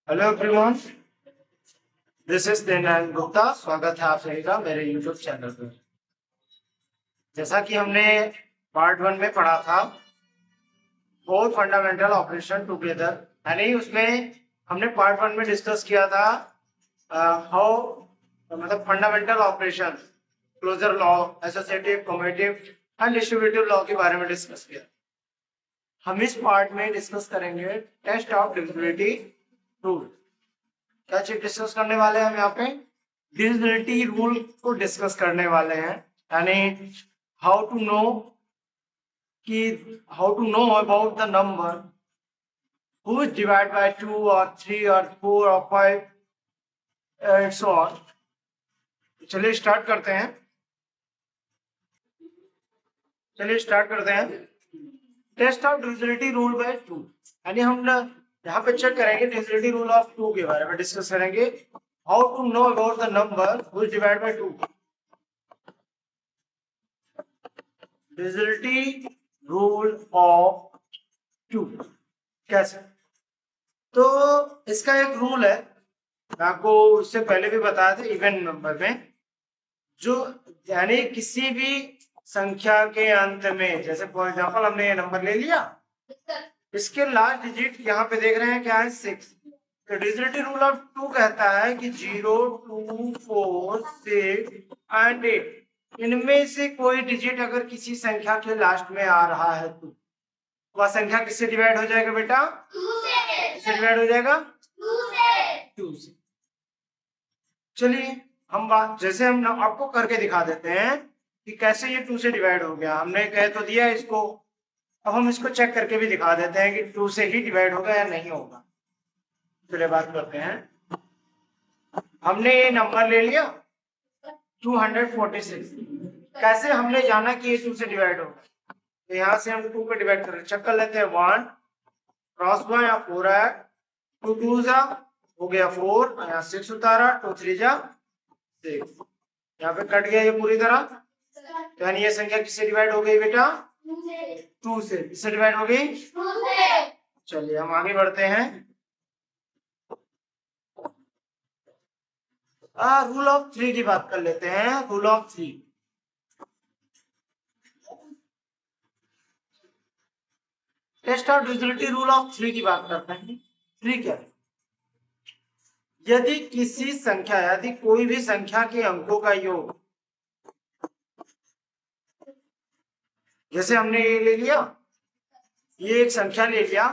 Hello everyone, this is Dinan Gupta. स्वागत है आप सभी का मेरे यूट्यूब चैनल पर। जैसा कि हमने पार्ट 1 में पढ़ा था फोर फंडामेंटल ऑपरेशन टुगेदर, यानी उसमें हमने पार्ट 1 में डिस्कस किया था हाउ मतलब fundamental operation, closure law, associative, commutative and distributive law के बारे में डिस्कस किया। हम इस पार्ट में डिस्कस करेंगे टेस्ट ऑफ डिविजिबिलिटी रूल। क्या चीज डिस्कस करने वाले हैं हम यहाँ पे? डिविजिबिलिटी रूल को डिस्कस करने वाले हैं, यानी how to know about the number who is divide by 2 और 3 और 4 और 5 एंड सो ऑन। चलिए स्टार्ट करते हैं। Test of divisibility rule by 2, यानी हम यहाँ पे चेक करेंगे डिविजिबिलिटी रूल ऑफ 2 के बारे में डिस्कस करेंगे। How to know about the number who is divide by 2। Divisibility rule of 2 कैसे? तो इसका एक रूल है, मैं आपको इससे पहले भी बताया था इवन नंबर में, जो यानी किसी भी संख्या के अंत में, जैसे फॉर एग्जांपल हमने ये नंबर ले लिया, इसके लास्ट डिजिट यहाँ पे देख रहे हैं क्या है? 6। तो डिविजिबिलिटी रूल ऑफ 2 कहता है कि 0, 2, 4, 6 एंड 8 इनमें से कोई डिजिट अगर किसी संख्या के लास्ट में आ रहा है तो वह संख्या किससे डिवाइड हो जाएगा बेटा? 2 से। किससे डिवाइड हो जाएगा? 2 से। चलिए हम बात जैसे हम आपको करके दिखा देते हैं कि कैसे ये 2 से डिवाइड हो गया। हमने कह तो दिया इसको, अब हम इसको चेक करके भी दिखा देते हैं कि 2 से ही डिवाइड होगा या नहीं होगा। चलिए बात करते हैं। हमने ये नंबर ले लिया 246। कैसे हमने जाना कि ये 2 से डिवाइड होगा? तो यहाँ से हम 2 पे डिवाइड कर चेक कर लेते हैं। 1 क्रॉस 1 या 4 है, 2 2 जा हो गया 4, यहाँ 6 उतारा, 2 3 जा 6, यहाँ पे कट गया ये पूरी तरह। तो यानी ये संख्या किससे डिवाइड हो गई बेटा? 2 से। किससे डिवाइड हो गई? 2 से। चलिए हम आगे बढ़ते हैं। रूल ऑफ 3 की बात कर लेते हैं। Rule of 3, test of divisibility rule of 3 की बात करते हैं। 3 क्या है? यदि कोई भी संख्या के अंकों का योग, जैसे हमने ये ले लिया, ये एक संख्या ले लिया,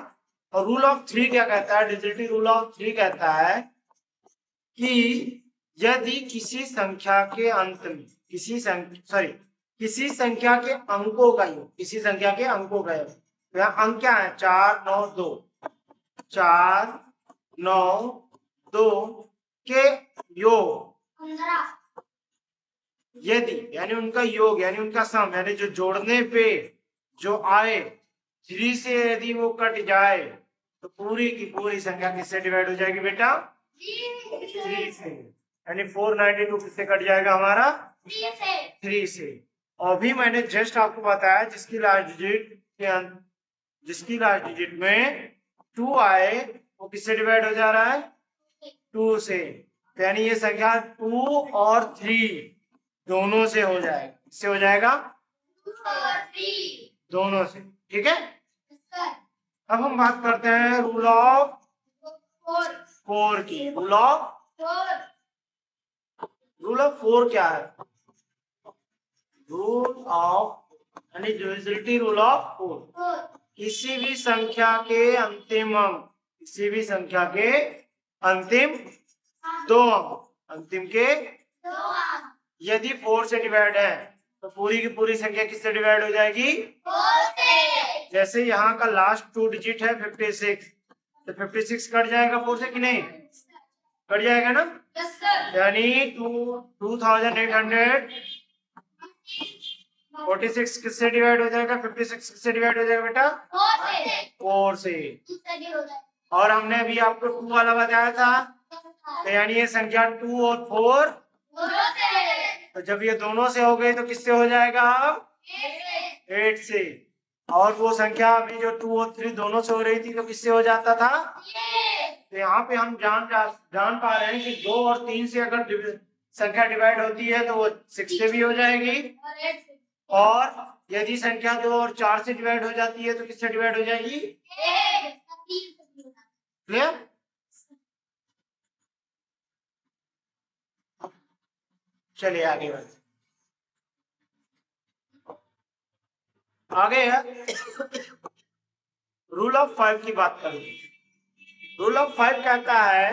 और रूल ऑफ 3 क्या कहता है? डिविजिबिलिटी रूल ऑफ 3 कहता है कि यदि किसी संख्या के अंत में किसी संख्या के अंकों का योग, तो यहाँ अंक क्या है? 4 9 2, 4 9 2 के योग, यदि यानी उनका योग यानी उनका सम, यानी जो जोड़ने पे जो आए 3 से यदि वो कट जाए तो पूरी की पूरी संख्या किससे डिवाइड हो जाएगी बेटा? 3 से। यानी 492 किससे कट जाएगा हमारा? 3 से। और भी मैंने जस्ट आपको बताया जिसकी लास्ट डिजिट में 2 आए वो किससे डिवाइड हो जा रहा है? 2 से। तो यानी ये संख्या 2 और 3 दोनों से हो जाएगा। किससे हो जाएगा? 2 और 3 दोनों से। ठीक है। अब हम बात करते हैं रूल ऑफ 4 की। रूल ऑफ 4 क्या है? रूल ऑफ यानी डिविजिबिलिटी रूल ऑफ 4, किसी भी संख्या के अंतिम अंक, दो अंक यदि 4 से डिवाइड है तो पूरी की पूरी संख्या किससे डिवाइड हो जाएगी? 4 से। जैसे यहाँ का लास्ट 2 डिजिट है 56, तो 56 कट जाएगा 4 से कि नहीं? कट जाएगा ना? यानी 2846 किससे डिवाइड हो जाएगा? 56 किससे डिवाइड हो जाएगा बेटा? 4 से। और हमने अभी आपको 2 वाला बताया था, तो यानी ये संख्या 2 और 4 तो जब ये दोनों से हो गई तो किससे हो जाएगा? 8 से। और वो संख्या अभी जो 2 और 3 दोनों से हो रही थी तो किससे हो जाता था? तो यहाँ पे हम जान पा रहे हैं कि 2 और 3 से अगर संख्या डिवाइड होती है तो वो 6 से भी हो जाएगी, और यदि संख्या 2 और 4 से डिवाइड हो जाती है तो किससे डिवाइड हो जाएगी? क्लियर? चलिए आगे बढ़ते आगे है रूल ऑफ 5 की बात करेंगे। रूल ऑफ 5 कहता है,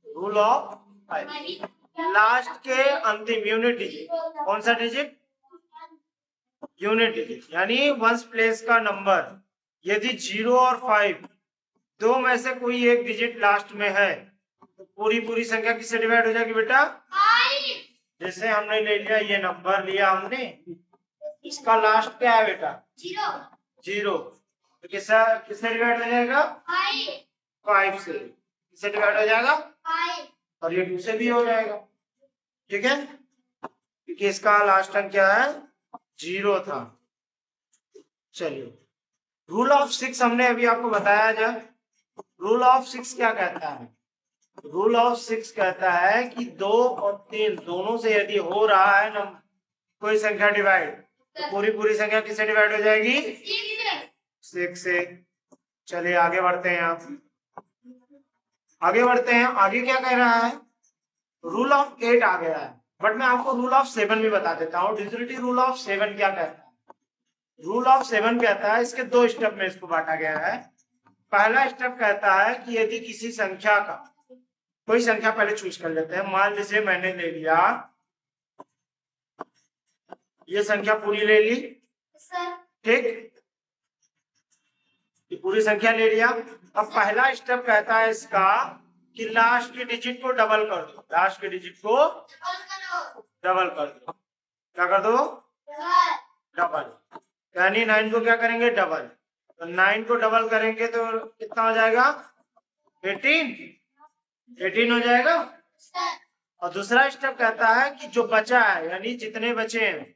रूल ऑफ 5 लास्ट के अंतिम यूनिट डिजिट, कौन सा डिजिट? यूनिट डिजिट, यानी वंस प्लेस का नंबर यदि 0 और 5 दो में से कोई एक डिजिट लास्ट में है तो पूरी संख्या किससे डिवाइड हो जाएगी बेटा? जैसे हमने ले लिया, ये नंबर लिया हमने, इसका लास्ट क्या है बेटा? 0। तो किससे डिवाइड हो जाएगा? 5 से। किससे डिवाइड हो जाएगा? 5। और ये 2 से भी हो जाएगा, ठीक है, क्योंकि इसका लास्ट अंक क्या है? 0 था। चलिए, रूल ऑफ 6 हमने अभी आपको बताया। जब रूल ऑफ 6 क्या कहता है? रूल ऑफ 6 कहता है कि 2 और 3 दोनों से यदि हो रहा है ना कोई संख्या डिवाइड, तो पूरी संख्या किससे डिवाइड हो जाएगी? 6 से। चलिए आगे बढ़ते हैं। आगे क्या कह रहा है? रूल ऑफ 8 आ गया है, बट मैं आपको रूल ऑफ 7 भी बता देता हूँ। डिजिटलिटी रूल ऑफ 7 क्या कहता है? रूल ऑफ 7 कहता है, इसके 2 स्टेप में इसको बांटा गया है। पहला स्टेप कहता है कि यदि किसी संख्या का, कोई संख्या पहले चूज कर लेते हैं, मान लीजिए मैंने ले लिया, ये संख्या पूरी ले ली, ठीक, ये पूरी संख्या ले लिया। अब पहला स्टेप कहता है इसका कि लास्ट के डिजिट को डबल कर दो, लास्ट के डिजिट को डबल कर दो। क्या कर दो? डबल। यानी 9 को क्या करेंगे? डबल। तो 9 को डबल करेंगे तो कितना हो जाएगा? 18 हो जाएगा। और दूसरा स्टेप कहता है कि जो बचा है, यानी जितने बचे हैं,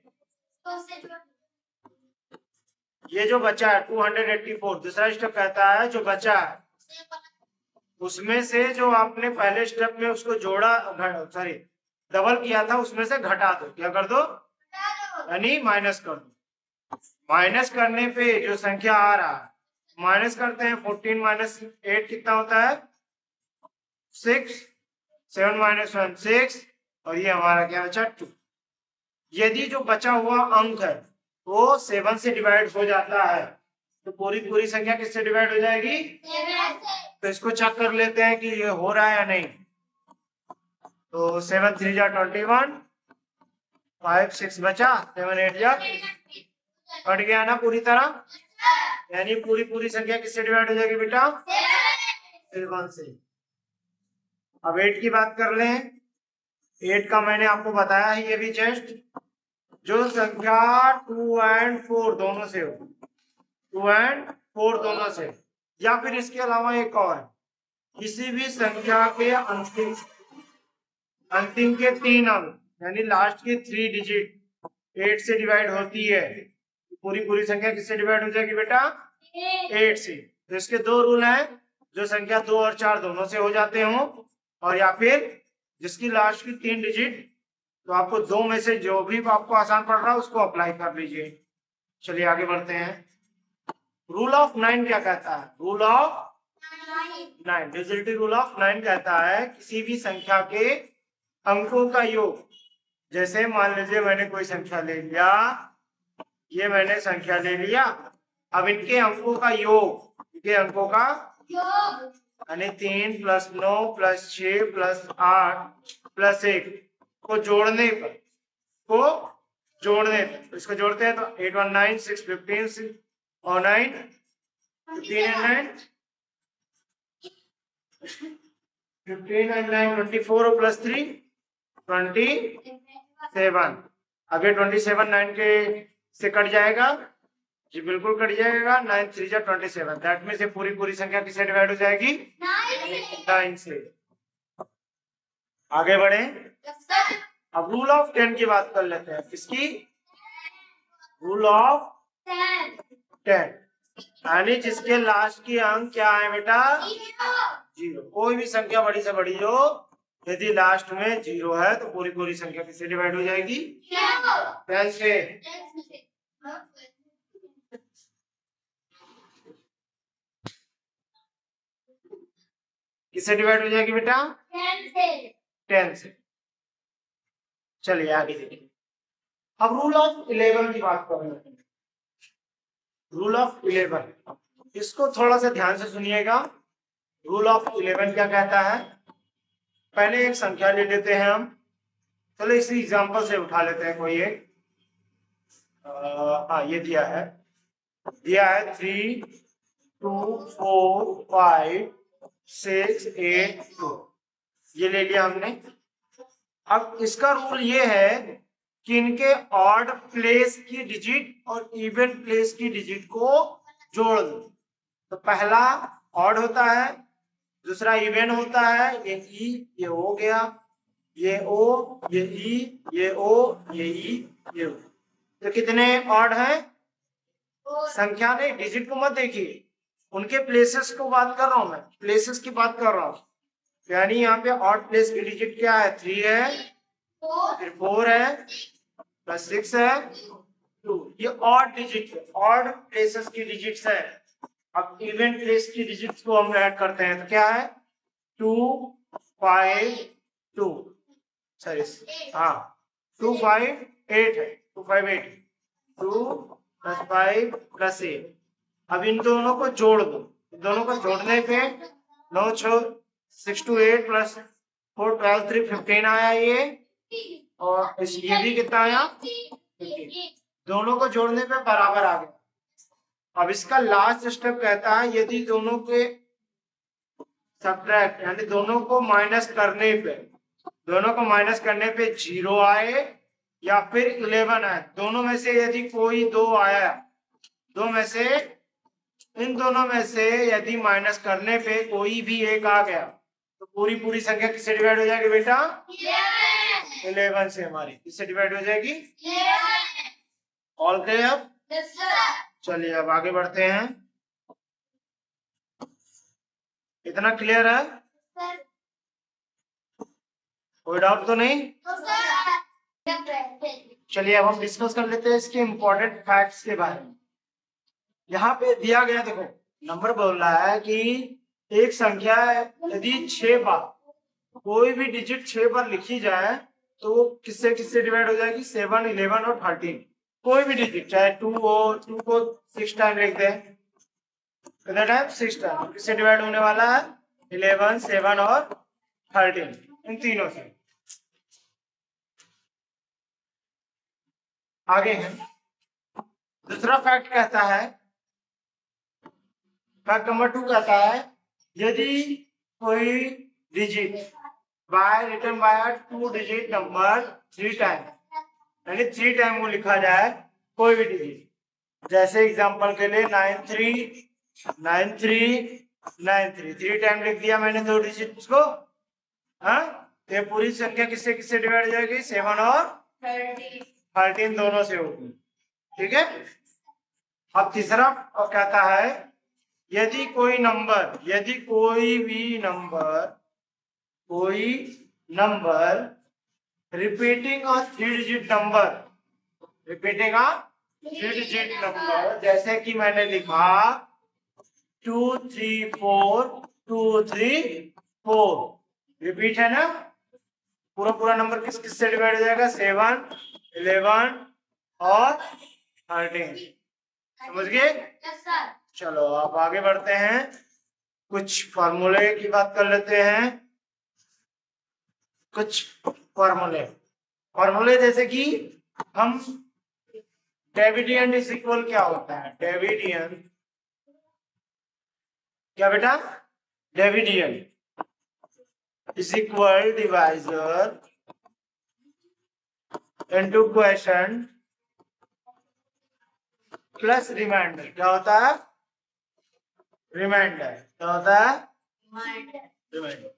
ये जो बचा है 284, दूसरा स्टेप कहता है जो बचा है उसमें से जो आपने पहले स्टेप में उसको जोड़ा, सॉरी डबल किया था, उसमें से घटा दो। क्या कर दो? यानी माइनस कर दो। माइनस करने पे जो संख्या आ रहा है, माइनस करते हैं, 14 माइनस 8 कितना होता है? 6। 7 माइनस 1 6, और ये हमारा क्या बचा? 2। यदि जो बचा हुआ अंक है वो 7 से डिवाइड हो जाता है तो पूरी संख्या किससे डिवाइड हो जाएगी? तो इसको चेक कर लेते हैं कि ये हो रहा है या नहीं। तो 7 3 जा 21, 5 6 बचा, 7 8 जा कट गया ना पूरी तरह, यानी पूरी संख्या किससे डिवाइड हो जाएगी बेटा? 7 से। अब 8 की बात कर लें। 8 का मैंने आपको बताया है, ये भी जस्ट जो संख्या 2 और 4 दोनों से हो, 2 और 4 दोनों से, या फिर इसके अलावा एक और, किसी भी संख्या के अंतिम के 3 अंक, यानी लास्ट के 3 डिजिट 8 से डिवाइड होती है, पूरी संख्या किससे डिवाइड हो जाएगी बेटा? 8 से। तो इसके 2 रूल हैं, जो संख्या 2 और 4 दोनों से हो जाते हो, और या फिर जिसकी लास्ट की 3 डिजिट, तो आपको 2 में से जो भी आपको आसान पड़ रहा है उसको अप्लाई कर लीजिए। चलिए आगे बढ़ते हैं। रूल ऑफ 9 क्या कहता है? रूल ऑफ 9, डिजिटलिटी रूल ऑफ 9 कहता है किसी भी संख्या के अंकों का योग, जैसे मान लीजिए मैंने कोई संख्या ले लिया, ये मैंने संख्या ले लिया, अब इनके अंकों का योग, इनके अंकों का यानी 3 + 9 + 6 + 8 + 1 को जोड़ने पर, इसको जोड़ते हैं तो 8 1 9 6 15 6 और 9 15 and 9 15 and 9 24 और +3 27। अब ये 27 9 के से कट जाएगा जी, बिल्कुल कट जाएगा। 9 3 जा 27, दैट में से पूरी संख्या किससे डिवाइड हो जाएगी? 9 से। आगे बढ़े। अब रूल ऑफ 10 की बात कर लेते हैं। किसकी? Rule of 10। यानी जिसके लास्ट की अंक क्या है बेटा? 0। कोई भी संख्या बड़ी से बड़ी हो, यदि लास्ट में 0 है तो पूरी पूरी संख्या किससे डिवाइड हो जाएगी? 10 से। किससे डिवाइड हो जाएगी बेटा? 10 से। चलिए आगे देखिए। अब रूल ऑफ 11 की बात कर रहे हैं। रूल ऑफ 11, इसको थोड़ा सा ध्यान से सुनिएगा। रूल ऑफ 11 क्या कहता है? पहले एक संख्या ले लेते हैं हम। चलो इसी एग्जांपल से उठा लेते हैं कोई एक। ये दिया है 3 2 4 5 6 8 2, ये ले लिया हमने। अब इसका रूल ये है कि इनके ऑड प्लेस की डिजिट और इवन प्लेस की डिजिट को जोड़ दो। तो पहला ऑड होता है, दूसरा इवन होता है, ये ई, ये हो गया, ये ओ, ये ई, ये ओ, ये ई, ये ओ। तो कितने ऑड हैं? संख्या नहीं, डिजिट को मत देखिए, उनके प्लेसेस को बात कर रहा हूं मैं, प्लेसेस की बात कर रहा हूं। यानी यहाँ पे ऑड प्लेस की डिजिट क्या है? 3 है, फिर 4 है, प्लस 6 है, 2। ये ऑड डिजिट है, ऑड प्लेसेस की डिजिट्स है। अब इवन प्लेस की डिजिट्स को हम ऐड करते हैं तो क्या है? 2 5 2, सॉरी, हाँ 2 5 8 है, 2 5 8, 2 प्लस 5 प्लस 8। अब इन दोनों को जोड़ दो, दोनों को जोड़ने पे 9 6 2 8 प्लस 4 12 3 15 आया ये, और ये भी कितना आया? 15। दोनों को जोड़ने पे बराबर आ गया। अब इसका लास्ट स्टेप कहता है यदि दोनों के सब्ट्रैक्ट यानी दोनों को माइनस करने पे, दोनों को माइनस करने पे 0 आए या फिर 11 आए, दोनों में से यदि कोई दो आया, दो में से, इन दोनों में से यदि माइनस करने पे कोई भी एक आ गया तो पूरी पूरी संख्या किससे डिवाइड हो जाएगी बेटा? 11 से। हमारी किससे डिवाइड हो जाएगी? All clear? चलिए अब आगे बढ़ते हैं। इतना क्लियर है? कोई डाउट तो नहीं? चलिए अब हम डिस्कस कर लेते हैं इसके इंपॉर्टेंट फैक्ट्स के बारे में। यहाँ पे दिया गया, देखो नंबर बोल रहा है कि एक संख्या यदि 6 बार, कोई भी डिजिट 6 बार लिखी जाए तो किससे किससे डिवाइड हो जाएगी? 7 11 और 13। कोई भी डिजिट चाहे 2 हो, 2 को 6 टाइम लिख दें, कितना टाइम? 6 टाइम। किससे डिवाइड होने वाला है? 11 7 और 13, इन तीनों से। आगे है दूसरा फैक्ट कहता है, फैक्ट नंबर 2 कहता है यदि कोई digit by return by 2 digit number 3 time, यानी 3 टाइम वो लिखा जाए कोई भी डिजिट, जैसे एग्जांपल के लिए 939393, 3 टाइम लिख दिया मैंने दो डिजिट को, हाँ, तो पूरी संख्या किससे किससे डिवाइड हो जाएगी? 7 और 13 दोनों से होगी। ठीक है। अब तीसरा कहता है यदि कोई नंबर, यदि कोई भी नंबर, कोई नंबर रिपीटिंग और 3 डिजिट नंबर, रिपीटिंग और 3 डिजिट नंबर, जैसे कि मैंने लिखा 2 3 4 2 3 4, रिपीट है ना? पूरा पूरा नंबर किस किस से डिवाइड हो जाएगा? 7 11 और 13। समझ गए? चलो आप आगे बढ़ते हैं, कुछ फॉर्मूले की बात कर लेते हैं। कुछ फॉर्मूले जैसे कि हम डेविडियन इज इक्वल, क्या होता है डेविडियन? क्या बेटा? Dividend is equal divisor into quotient plus remainder. क्या होता है? रिमाइंडर। क्या होता है? रिमाइंडर।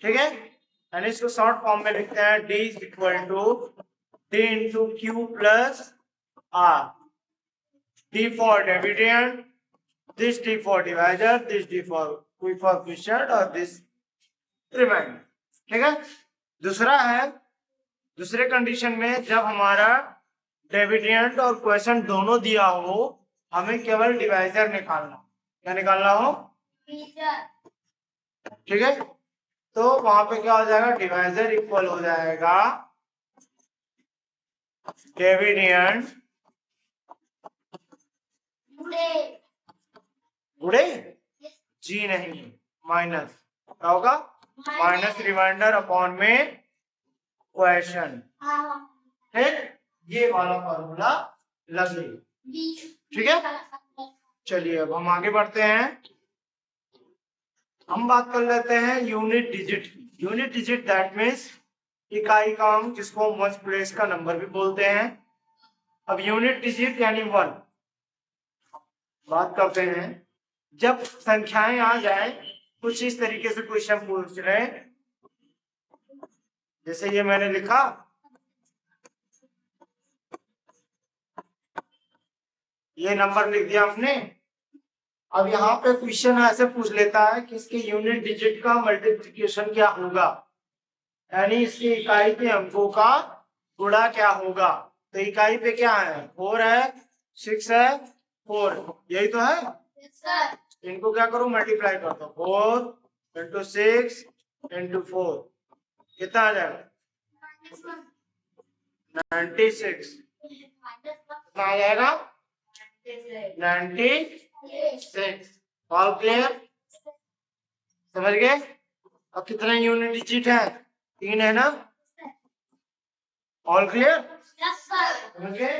ठीक है। यानी इसको शॉर्ट फॉर्म में लिखते हैं d is equal to d into q plus r. D for dividend, this D for divisor, this D for coefficient और this remainder. ठीक है। दूसरा है, दूसरे कंडीशन में जब हमारा डिविडेंड और क्वेश्चन दोनों दिया हो, हमें केवल डिवाइजर निकालना, क्या निकालना हो, ठीक है। तो वहां पे क्या हो जाएगा, डिवाइजर इक्वल हो जाएगा डिविडेंड गुणे जी नहीं माइनस, क्या होगा, माइनस रिमाइंडर अपॉन में क्वेश्चन। ठीक, ये वाला फॉर्मूला लगे, ठीक है। चलिए अब हम आगे बढ़ते हैं, हम बात कर लेते हैं यूनिट डिजिट की। यूनिट डिजिट दैट मीन्स इकाई का अंक, जिसको मच प्लेस का नंबर भी बोलते हैं। अब यूनिट डिजिट यानी 1 बात करते हैं, जब संख्याएं आ जाए कुछ इस तरीके से क्वेश्चन पूछ रहे, जैसे ये मैंने लिखा, ये नंबर लिख दिया हमने। अब यहाँ पे क्वेश्चन ऐसे पूछ लेता है कि इसके यूनिट डिजिट का मल्टीप्लिकेशन क्या होगा, यानी इसकी इकाई के अंकों का गुणा क्या होगा। तो इकाई पे क्या है, 4 है, 6 है, 4, यही तो है। इनको क्या करो, मल्टीप्लाई कर दो, 4 इंटू 6 इंटू 4, कितना आ जाएगा, 96, कितना आ जाएगा, 96। ऑल क्लियर, समझ गए। अब कितने यूनिट डिजिट है, 3 है ना। ऑल क्लियर, समझ गए।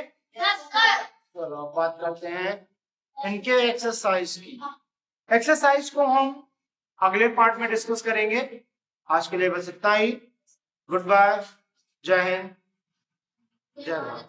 चलो अब बात करते हैं इनके एक्सरसाइज की। एक्सरसाइज को हम अगले पार्ट में डिस्कस करेंगे। आज के लिए बस इतना ही। गुड बाय, जय हिंद, जय भारत।